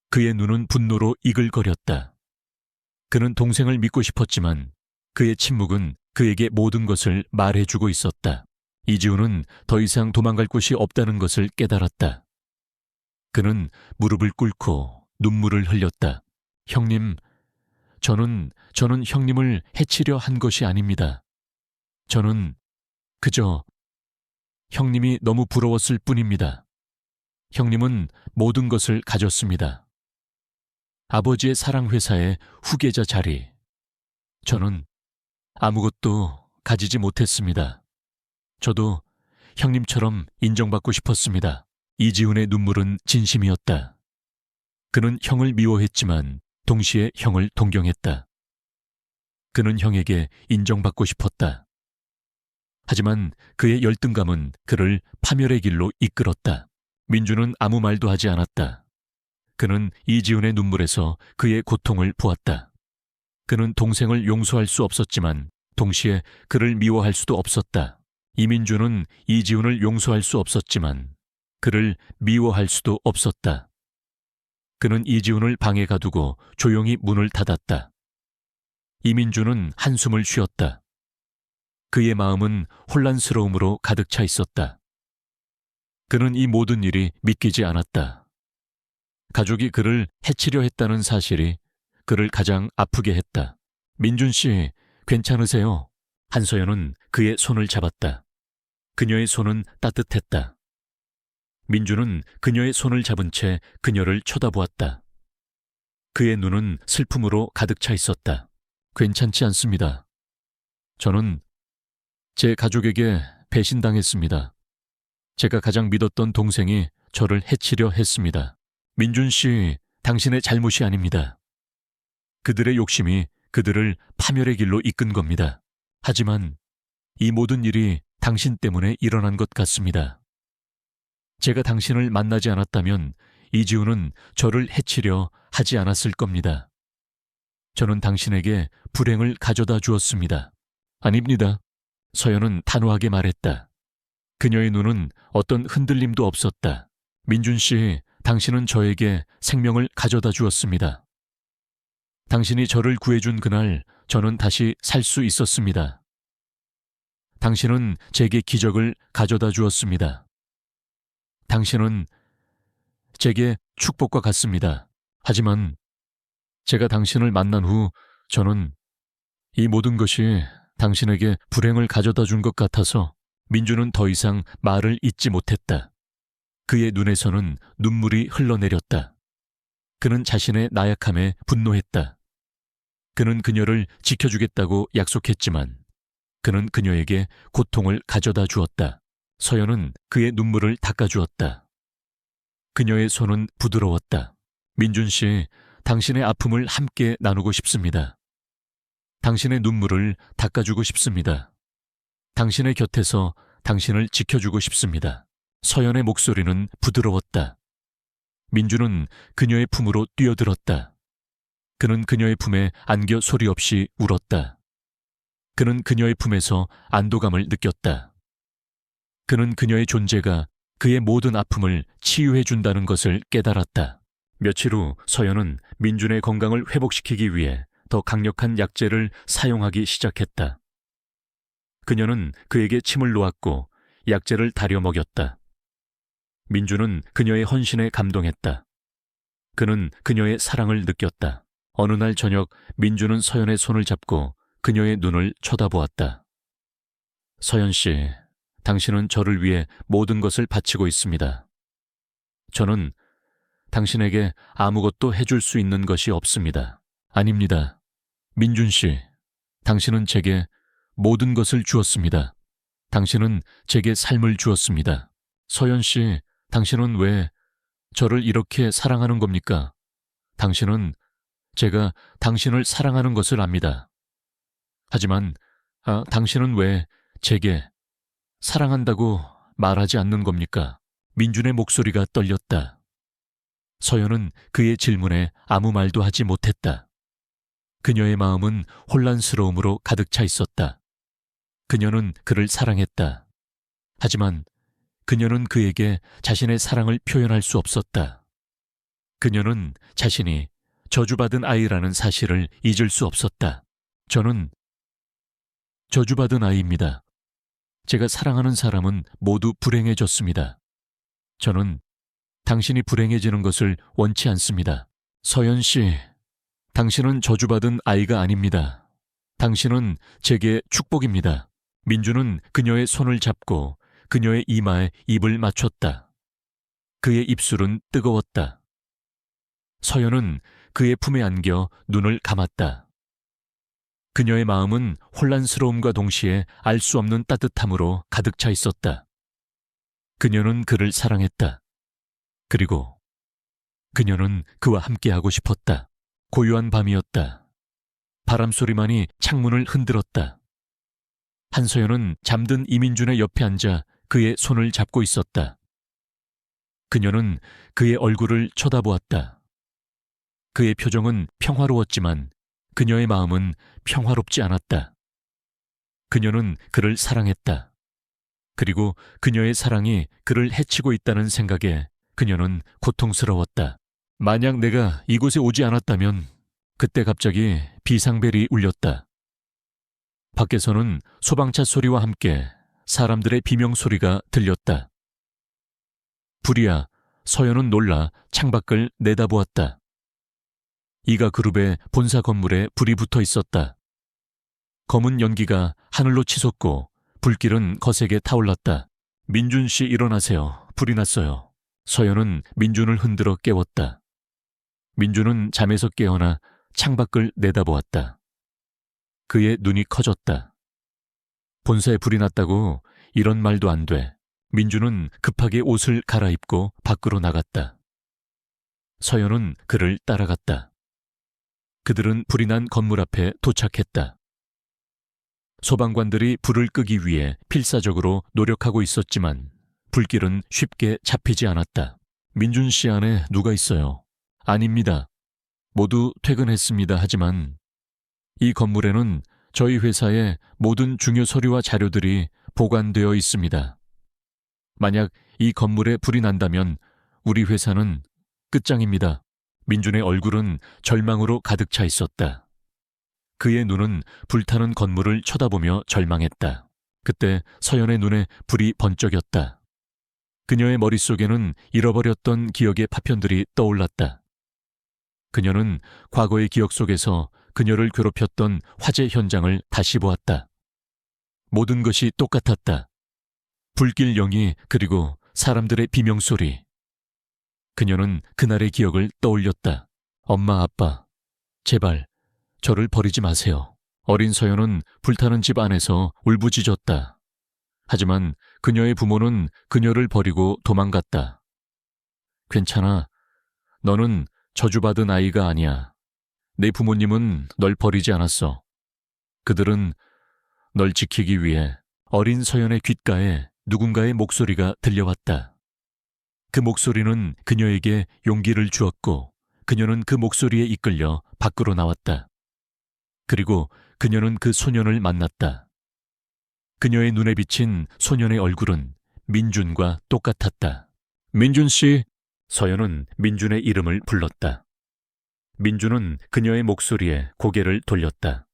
그의 눈은 분노로 이글거렸다. 그는 동생을 믿고 싶었지만 그의 침묵은 그에게 모든 것을 말해주고 있었다. 이지훈은 더 이상 도망갈 곳이 없다는 것을 깨달았다. 그는 무릎을 꿇고 눈물을 흘렸다. 형님, 저는 형님을 해치려 한 것이 아닙니다. 저는 그저 형님이 너무 부러웠을 뿐입니다. 형님은 모든 것을 가졌습니다. 아버지의 사랑회사의 후계자 자리. 저는 아무것도 가지지 못했습니다. 저도 형님처럼 인정받고 싶었습니다. 이지훈의 눈물은 진심이었다. 그는 형을 미워했지만 동시에 형을 동경했다. 그는 형에게 인정받고 싶었다. 하지만 그의 열등감은 그를 파멸의 길로 이끌었다. 민주는 아무 말도 하지 않았다. 그는 이지훈의 눈물에서 그의 고통을 보았다. 그는 동생을 용서할 수 없었지만 동시에 그를 미워할 수도 없었다. 이민주는 이지훈을 용서할 수 없었지만 그를 미워할 수도 없었다. 그는 이지훈을 방에 가두고 조용히 문을 닫았다. 이민주는 한숨을 쉬었다. 그의 마음은 혼란스러움으로 가득 차 있었다. 그는 이 모든 일이 믿기지 않았다. 가족이 그를 해치려 했다는 사실이 그를 가장 아프게 했다. 민준 씨, 괜찮으세요? 한서연은 그의 손을 잡았다. 그녀의 손은 따뜻했다. 민주는 그녀의 손을 잡은 채 그녀를 쳐다보았다. 그의 눈은 슬픔으로 가득 차 있었다. 괜찮지 않습니다. 저는 제 가족에게 배신당했습니다. 제가 가장 믿었던 동생이 저를 해치려 했습니다. 민준 씨, 당신의 잘못이 아닙니다. 그들의 욕심이 그들을 파멸의 길로 이끈 겁니다. 하지만 이 모든 일이 당신 때문에 일어난 것 같습니다. 제가 당신을 만나지 않았다면 이지훈은 저를 해치려 하지 않았을 겁니다. 저는 당신에게 불행을 가져다 주었습니다. 아닙니다. 서연은 단호하게 말했다. 그녀의 눈은 어떤 흔들림도 없었다. 민준 씨, 당신은 저에게 생명을 가져다 주었습니다. 당신이 저를 구해준 그날 저는 다시 살 수 있었습니다. 당신은 제게 기적을 가져다 주었습니다. 당신은 제게 축복과 같습니다. 하지만 제가 당신을 만난 후 저는 이 모든 것이 당신에게 불행을 가져다 준 것 같아서 민주는 더 이상 말을 잇지 못했다. 그의 눈에서는 눈물이 흘러내렸다. 그는 자신의 나약함에 분노했다. 그는 그녀를 지켜주겠다고 약속했지만 그는 그녀에게 고통을 가져다 주었다. 서연은 그의 눈물을 닦아주었다. 그녀의 손은 부드러웠다. 민준 씨, 당신의 아픔을 함께 나누고 싶습니다. 당신의 눈물을 닦아주고 싶습니다. 당신의 곁에서 당신을 지켜주고 싶습니다. 서연의 목소리는 부드러웠다. 민주는 그녀의 품으로 뛰어들었다. 그는 그녀의 품에 안겨 소리 없이 울었다. 그는 그녀의 품에서 안도감을 느꼈다. 그는 그녀의 존재가 그의 모든 아픔을 치유해준다는 것을 깨달았다. 며칠 후 서연은 민준의 건강을 회복시키기 위해 더 강력한 약재를 사용하기 시작했다. 그녀는 그에게 침을 놓았고 약재를 다려 먹였다. 민주는 그녀의 헌신에 감동했다. 그는 그녀의 사랑을 느꼈다. 어느 날 저녁 민주는 서연의 손을 잡고 그녀의 눈을 쳐다보았다. 서연 씨, 당신은 저를 위해 모든 것을 바치고 있습니다. 저는 당신에게 아무것도 해줄 수 있는 것이 없습니다. 아닙니다. 민준 씨, 당신은 제게 모든 것을 주었습니다. 당신은 제게 삶을 주었습니다. 서연 씨, 당신은 왜 저를 이렇게 사랑하는 겁니까? 당신은 제가 당신을 사랑하는 것을 압니다. 하지만 당신은 왜 제게 사랑한다고 말하지 않는 겁니까? 민준의 목소리가 떨렸다. 서연은 그의 질문에 아무 말도 하지 못했다. 그녀의 마음은 혼란스러움으로 가득 차 있었다. 그녀는 그를 사랑했다. 하지만 그녀는 그에게 자신의 사랑을 표현할 수 없었다. 그녀는 자신이 저주받은 아이라는 사실을 잊을 수 없었다. 저는 저주받은 아이입니다. 제가 사랑하는 사람은 모두 불행해졌습니다. 저는 당신이 불행해지는 것을 원치 않습니다. 서연 씨, 당신은 저주받은 아이가 아닙니다. 당신은 제게 축복입니다. 민주는 그녀의 손을 잡고 그녀의 이마에 입을 맞췄다. 그의 입술은 뜨거웠다. 서연은 그의 품에 안겨 눈을 감았다. 그녀의 마음은 혼란스러움과 동시에 알 수 없는 따뜻함으로 가득 차 있었다. 그녀는 그를 사랑했다. 그리고 그녀는 그와 함께하고 싶었다. 고요한 밤이었다. 바람소리만이 창문을 흔들었다. 한서연은 잠든 이민준의 옆에 앉아 그의 손을 잡고 있었다. 그녀는 그의 얼굴을 쳐다보았다. 그의 표정은 평화로웠지만 그녀의 마음은 평화롭지 않았다. 그녀는 그를 사랑했다. 그리고 그녀의 사랑이 그를 해치고 있다는 생각에 그녀는 고통스러웠다. 만약 내가 이곳에 오지 않았다면 그때 갑자기 비상벨이 울렸다. 밖에서는 소방차 소리와 함께 사람들의 비명소리가 들렸다. 불이야, 서연은 놀라 창밖을 내다보았다. 이가 그룹의 본사 건물에 불이 붙어 있었다. 검은 연기가 하늘로 치솟고 불길은 거세게 타올랐다. 민준 씨 일어나세요. 불이 났어요. 서연은 민준을 흔들어 깨웠다. 민준은 잠에서 깨어나 창밖을 내다보았다. 그의 눈이 커졌다. 본사에 불이 났다고 이런 말도 안 돼. 민준은 급하게 옷을 갈아입고 밖으로 나갔다. 서연은 그를 따라갔다. 그들은 불이 난 건물 앞에 도착했다. 소방관들이 불을 끄기 위해 필사적으로 노력하고 있었지만 불길은 쉽게 잡히지 않았다. 민준 씨 안에 누가 있어요? 아닙니다. 모두 퇴근했습니다. 하지만 이 건물에는 저희 회사의 모든 중요 서류와 자료들이 보관되어 있습니다. 만약 이 건물에 불이 난다면 우리 회사는 끝장입니다. 민준의 얼굴은 절망으로 가득 차 있었다. 그의 눈은 불타는 건물을 쳐다보며 절망했다. 그때 서연의 눈에 불이 번쩍였다. 그녀의 머릿속에는 잃어버렸던 기억의 파편들이 떠올랐다. 그녀는 과거의 기억 속에서 그녀를 괴롭혔던 화재 현장을 다시 보았다. 모든 것이 똑같았다. 불길 영이 그리고 사람들의 비명소리. 그녀는 그날의 기억을 떠올렸다. 엄마, 아빠, 제발 저를 버리지 마세요. 어린 서연은 불타는 집 안에서 울부짖었다. 하지만 그녀의 부모는 그녀를 버리고 도망갔다. 괜찮아. 너는 저주받은 아이가 아니야. 내 부모님은 널 버리지 않았어. 그들은 널 지키기 위해. 어린 서연의 귓가에 누군가의 목소리가 들려왔다. 그 목소리는 그녀에게 용기를 주었고 그녀는 그 목소리에 이끌려 밖으로 나왔다. 그리고 그녀는 그 소년을 만났다. 그녀의 눈에 비친 소년의 얼굴은 민준과 똑같았다. 민준 씨, 서연은 민준의 이름을 불렀다. 민준은 그녀의 목소리에 고개를 돌렸다.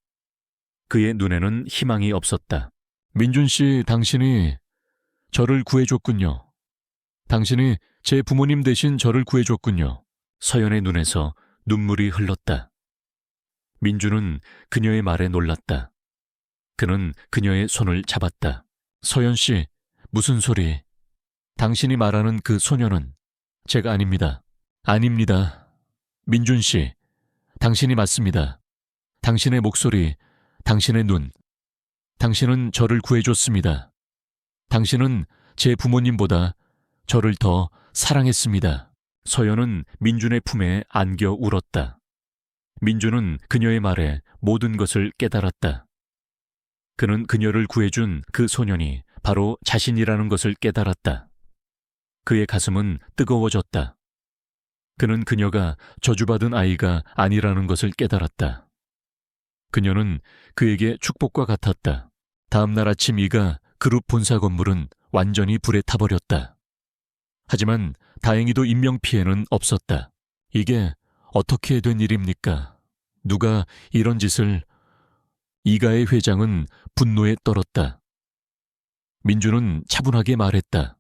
그의 눈에는 희망이 없었다. 민준 씨, 당신이 저를 구해줬군요. 당신이 제 부모님 대신 저를 구해줬군요. 서연의 눈에서 눈물이 흘렀다. 민주는 그녀의 말에 놀랐다. 그는 그녀의 손을 잡았다. 서연 씨, 무슨 소리? 당신이 말하는 그 소녀는 제가 아닙니다. 아닙니다. 민준 씨, 당신이 맞습니다. 당신의 목소리, 당신의 눈. 당신은 저를 구해줬습니다. 당신은 제 부모님보다 저를 더 사랑했습니다. 서연은 민준의 품에 안겨 울었다. 민준은 그녀의 말에 모든 것을 깨달았다. 그는 그녀를 구해준 그 소년이 바로 자신이라는 것을 깨달았다. 그의 가슴은 뜨거워졌다. 그는 그녀가 저주받은 아이가 아니라는 것을 깨달았다. 그녀는 그에게 축복과 같았다. 다음 날 아침 이가 그룹 본사 건물은 완전히 불에 타버렸다. 하지만 다행히도 인명피해는 없었다. 이게 어떻게 된 일입니까? 누가 이런 짓을... 이가의 회장은 분노에 떨었다. 민주는 차분하게 말했다.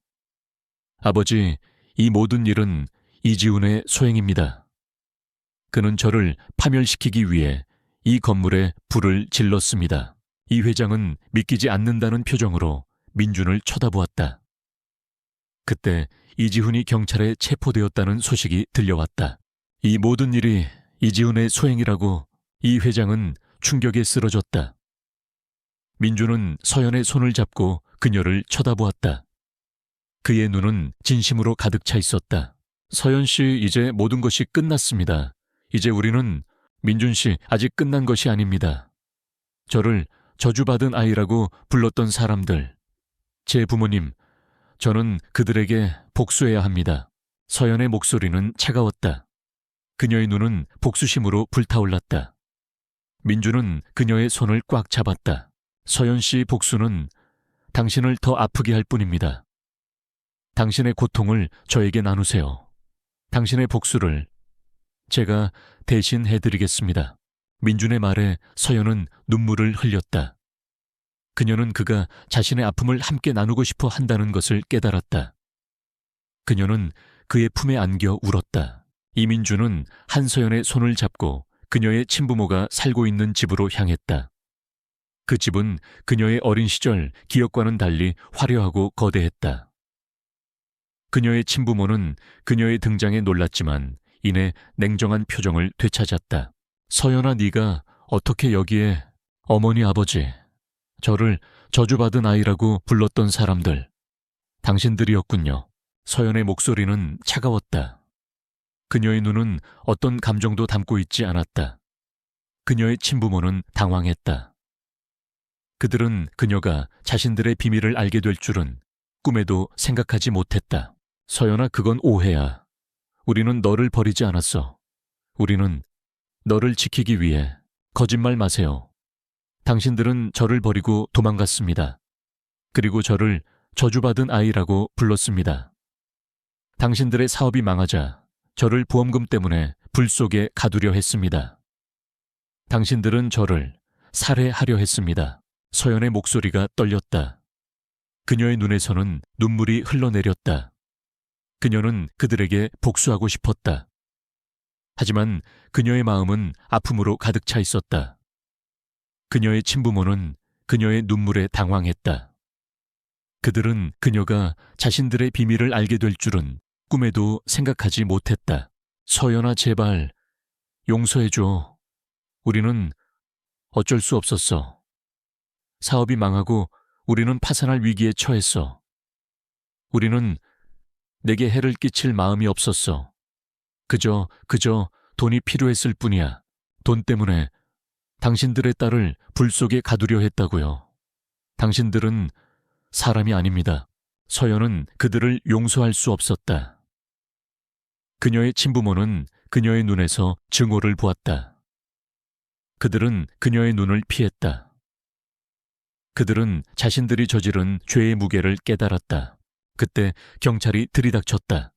아버지, 이 모든 일은 이지훈의 소행입니다. 그는 저를 파멸시키기 위해 이 건물에 불을 질렀습니다. 이 회장은 믿기지 않는다는 표정으로 민준을 쳐다보았다. 그때 이지훈이 경찰에 체포되었다는 소식이 들려왔다. 이 모든 일이 이지훈의 소행이라고 이 회장은 충격에 쓰러졌다. 민준은 서연의 손을 잡고 그녀를 쳐다보았다. 그의 눈은 진심으로 가득 차 있었다. 서연 씨, 이제 모든 것이 끝났습니다. 이제 우리는... 민준 씨, 아직 끝난 것이 아닙니다. 저를 저주받은 아이라고 불렀던 사람들, 제 부모님, 저는 그들에게 복수해야 합니다. 서연의 목소리는 차가웠다. 그녀의 눈은 복수심으로 불타올랐다. 민주는 그녀의 손을 꽉 잡았다. 서연 씨, 복수는 당신을 더 아프게 할 뿐입니다. 당신의 고통을 저에게 나누세요. 당신의 복수를 제가 대신 해드리겠습니다. 민준의 말에 서연은 눈물을 흘렸다. 그녀는 그가 자신의 아픔을 함께 나누고 싶어 한다는 것을 깨달았다. 그녀는 그의 품에 안겨 울었다. 이민주는 한서연의 손을 잡고 그녀의 친부모가 살고 있는 집으로 향했다. 그 집은 그녀의 어린 시절 기억과는 달리 화려하고 거대했다. 그녀의 친부모는 그녀의 등장에 놀랐지만 이내 냉정한 표정을 되찾았다. 서연아, 네가 어떻게 여기에... 어머니, 아버지, 저를 저주받은 아이라고 불렀던 사람들, 당신들이었군요. 서연의 목소리는 차가웠다. 그녀의 눈은 어떤 감정도 담고 있지 않았다. 그녀의 친부모는 당황했다. 그들은 그녀가 자신들의 비밀을 알게 될 줄은 꿈에도 생각하지 못했다. 서연아, 그건 오해야. 우리는 너를 버리지 않았어. 우리는 너를 지키기 위해... 거짓말 마세요. 당신들은 저를 버리고 도망갔습니다. 그리고 저를 저주받은 아이라고 불렀습니다. 당신들의 사업이 망하자 저를 보험금 때문에 불 속에 가두려 했습니다. 당신들은 저를 살해하려 했습니다. 서연의 목소리가 떨렸다. 그녀의 눈에서는 눈물이 흘러내렸다. 그녀는 그들에게 복수하고 싶었다. 하지만 그녀의 마음은 아픔으로 가득 차 있었다. 그녀의 친부모는 그녀의 눈물에 당황했다. 그들은 그녀가 자신들의 비밀을 알게 될 줄은 꿈에도 생각하지 못했다. 서연아, 제발 용서해줘. 우리는 어쩔 수 없었어. 사업이 망하고 우리는 파산할 위기에 처했어. 우리는 내게 해를 끼칠 마음이 없었어. 그저 돈이 필요했을 뿐이야. 돈 때문에 당신들의 딸을 불 속에 가두려 했다고요. 당신들은 사람이 아닙니다. 서연은 그들을 용서할 수 없었다. 그녀의 친부모는 그녀의 눈에서 증오를 보았다. 그들은 그녀의 눈을 피했다. 그들은 자신들이 저지른 죄의 무게를 깨달았다. 그때 경찰이 들이닥쳤다.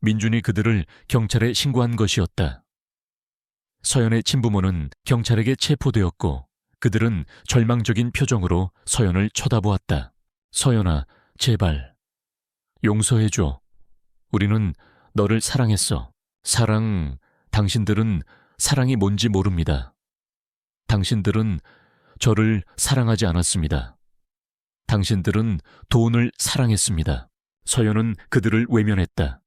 민준이 그들을 경찰에 신고한 것이었다. 서연의 친부모는 경찰에게 체포되었고 그들은 절망적인 표정으로 서연을 쳐다보았다. 서연아, 제발, 용서해줘. 우리는 너를 사랑했어. 당신들은 사랑이 뭔지 모릅니다. 당신들은 저를 사랑하지 않았습니다. 당신들은 돈을 사랑했습니다. 서연은 그들을 외면했다.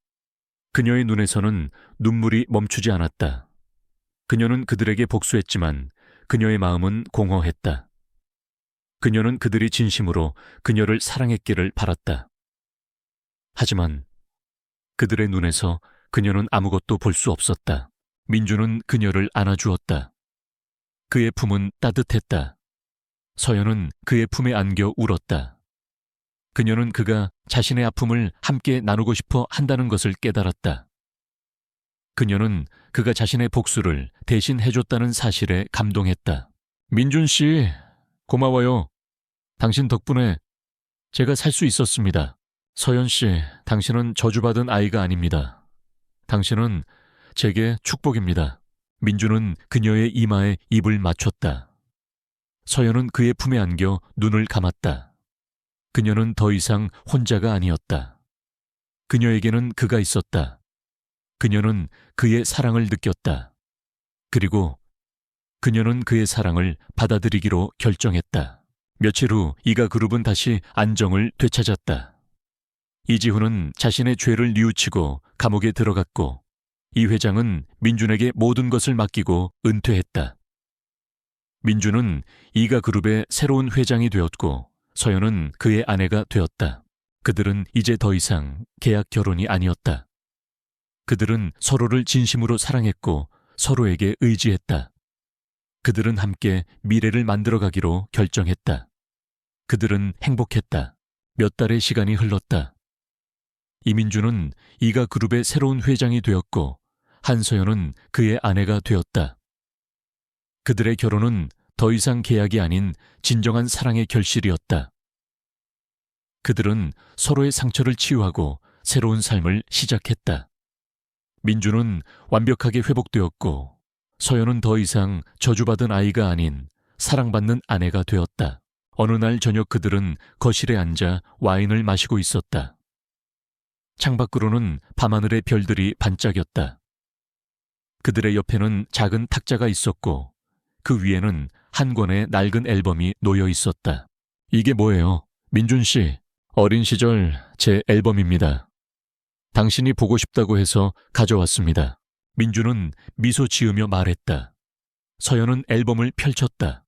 그녀의 눈에서는 눈물이 멈추지 않았다. 그녀는 그들에게 복수했지만 그녀의 마음은 공허했다. 그녀는 그들이 진심으로 그녀를 사랑했기를 바랐다. 하지만 그들의 눈에서 그녀는 아무것도 볼 수 없었다. 민주는 그녀를 안아주었다. 그의 품은 따뜻했다. 서연은 그의 품에 안겨 울었다. 그녀는 그가 자신의 아픔을 함께 나누고 싶어 한다는 것을 깨달았다. 그녀는 그가 자신의 복수를 대신 해줬다는 사실에 감동했다. 민준 씨, 고마워요. 당신 덕분에 제가 살 수 있었습니다. 서연 씨, 당신은 저주받은 아이가 아닙니다. 당신은 제게 축복입니다. 민주는 그녀의 이마에 입을 맞췄다. 서연은 그의 품에 안겨 눈을 감았다. 그녀는 더 이상 혼자가 아니었다. 그녀에게는 그가 있었다. 그녀는 그의 사랑을 느꼈다. 그리고 그녀는 그의 사랑을 받아들이기로 결정했다. 며칠 후 이가 그룹은 다시 안정을 되찾았다. 이지훈은 자신의 죄를 뉘우치고 감옥에 들어갔고 이 회장은 민준에게 모든 것을 맡기고 은퇴했다. 민준은 이가 그룹의 새로운 회장이 되었고 서연은 그의 아내가 되었다. 그들은 이제 더 이상 계약 결혼이 아니었다. 그들은 서로를 진심으로 사랑했고 서로에게 의지했다. 그들은 함께 미래를 만들어가기로 결정했다. 그들은 행복했다. 몇 달의 시간이 흘렀다. 이민주는 이가 그룹의 새로운 회장이 되었고 한서연은 그의 아내가 되었다. 그들의 결혼은 더 이상 계약이 아닌 진정한 사랑의 결실이었다. 그들은 서로의 상처를 치유하고 새로운 삶을 시작했다. 민주는 완벽하게 회복되었고 서연은 더 이상 저주받은 아이가 아닌 사랑받는 아내가 되었다. 어느 날 저녁 그들은 거실에 앉아 와인을 마시고 있었다. 창밖으로는 밤하늘의 별들이 반짝였다. 그들의 옆에는 작은 탁자가 있었고 그 위에는 한 권의 낡은 앨범이 놓여 있었다. 이게 뭐예요? 민준 씨, 어린 시절 제 앨범입니다. 당신이 보고 싶다고 해서 가져왔습니다. 민주는 미소 지으며 말했다. 서연은 앨범을 펼쳤다.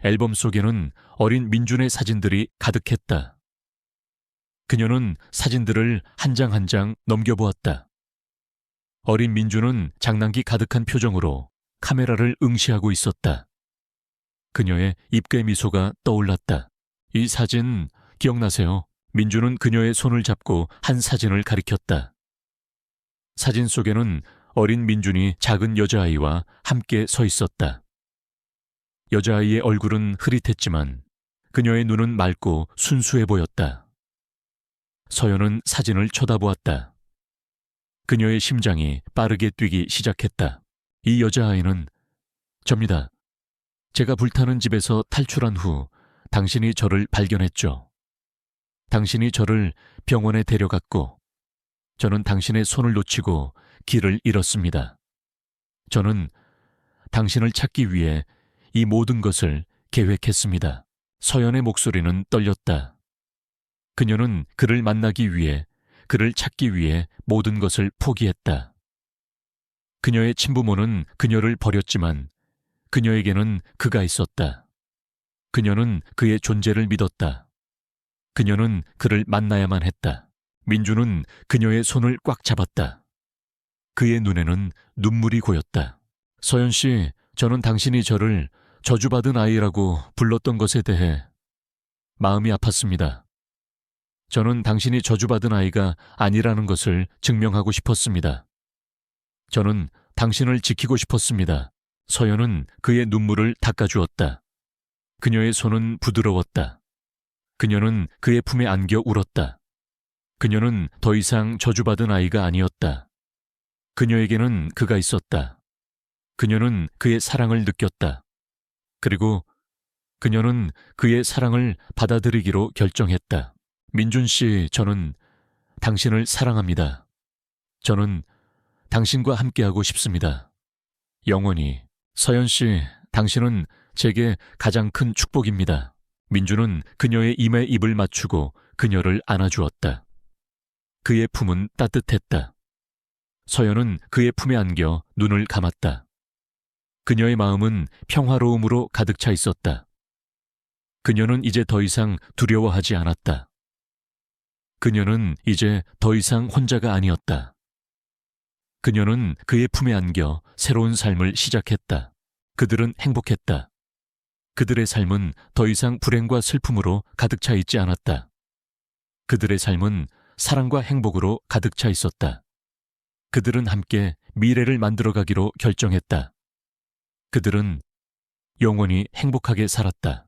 앨범 속에는 어린 민준의 사진들이 가득했다. 그녀는 사진들을 한 장 한 장 넘겨보았다. 어린 민준은 장난기 가득한 표정으로 카메라를 응시하고 있었다. 그녀의 입가의 미소가 떠올랐다. 이 사진 기억나세요? 민준은 그녀의 손을 잡고 한 사진을 가리켰다. 사진 속에는 어린 민준이 작은 여자아이와 함께 서 있었다. 여자아이의 얼굴은 흐릿했지만 그녀의 눈은 맑고 순수해 보였다. 서연은 사진을 쳐다보았다. 그녀의 심장이 빠르게 뛰기 시작했다. 이 여자아이는 접니다. 제가 불타는 집에서 탈출한 후 당신이 저를 발견했죠. 당신이 저를 병원에 데려갔고 저는 당신의 손을 놓치고 길을 잃었습니다. 저는 당신을 찾기 위해 이 모든 것을 계획했습니다. 서연의 목소리는 떨렸다. 그녀는 그를 만나기 위해, 그를 찾기 위해 모든 것을 포기했다. 그녀의 친부모는 그녀를 버렸지만 그녀에게는 그가 있었다. 그녀는 그의 존재를 믿었다. 그녀는 그를 만나야만 했다. 민주는 그녀의 손을 꽉 잡았다. 그의 눈에는 눈물이 고였다. 서연 씨, 저는 당신이 저를 저주받은 아이라고 불렀던 것에 대해 마음이 아팠습니다. 저는 당신이 저주받은 아이가 아니라는 것을 증명하고 싶었습니다. 저는 당신을 지키고 싶었습니다. 서연은 그의 눈물을 닦아주었다. 그녀의 손은 부드러웠다. 그녀는 그의 품에 안겨 울었다. 그녀는 더 이상 저주받은 아이가 아니었다. 그녀에게는 그가 있었다. 그녀는 그의 사랑을 느꼈다. 그리고 그녀는 그의 사랑을 받아들이기로 결정했다. 민준 씨, 저는 당신을 사랑합니다. 저는 당신과 함께하고 싶습니다. 영원히. 서연 씨, 당신은 제게 가장 큰 축복입니다. 민준은 그녀의 입에 입을 맞추고 그녀를 안아주었다. 그의 품은 따뜻했다. 서연은 그의 품에 안겨 눈을 감았다. 그녀의 마음은 평화로움으로 가득 차 있었다. 그녀는 이제 더 이상 두려워하지 않았다. 그녀는 이제 더 이상 혼자가 아니었다. 그녀는 그의 품에 안겨 새로운 삶을 시작했다. 그들은 행복했다. 그들의 삶은 더 이상 불행과 슬픔으로 가득 차 있지 않았다. 그들의 삶은 사랑과 행복으로 가득 차 있었다. 그들은 함께 미래를 만들어가기로 결정했다. 그들은 영원히 행복하게 살았다.